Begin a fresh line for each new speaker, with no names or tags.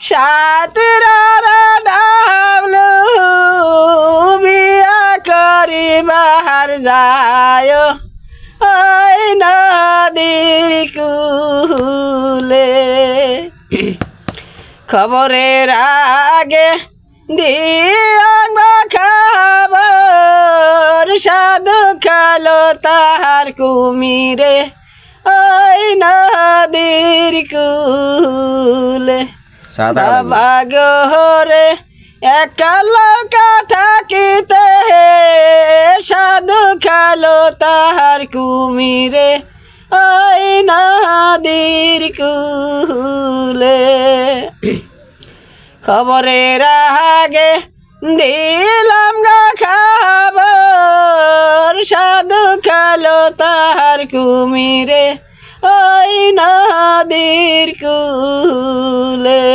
সাতরা W বিয়া করি বাহার যায় ওই নদীর কূলে খবরের আগে দিয়াং খবর সাধু খালো তাহার কুমিরে ওই নদীর কূলে বাগরে একাল কথা কিতে সাধু খালো তাহার কুমিরে ওই নদীর কূলে খবরের আগে দিলাম গা খবর সাধু খালো তাহার কুমিরে ওই নদীর কূলে।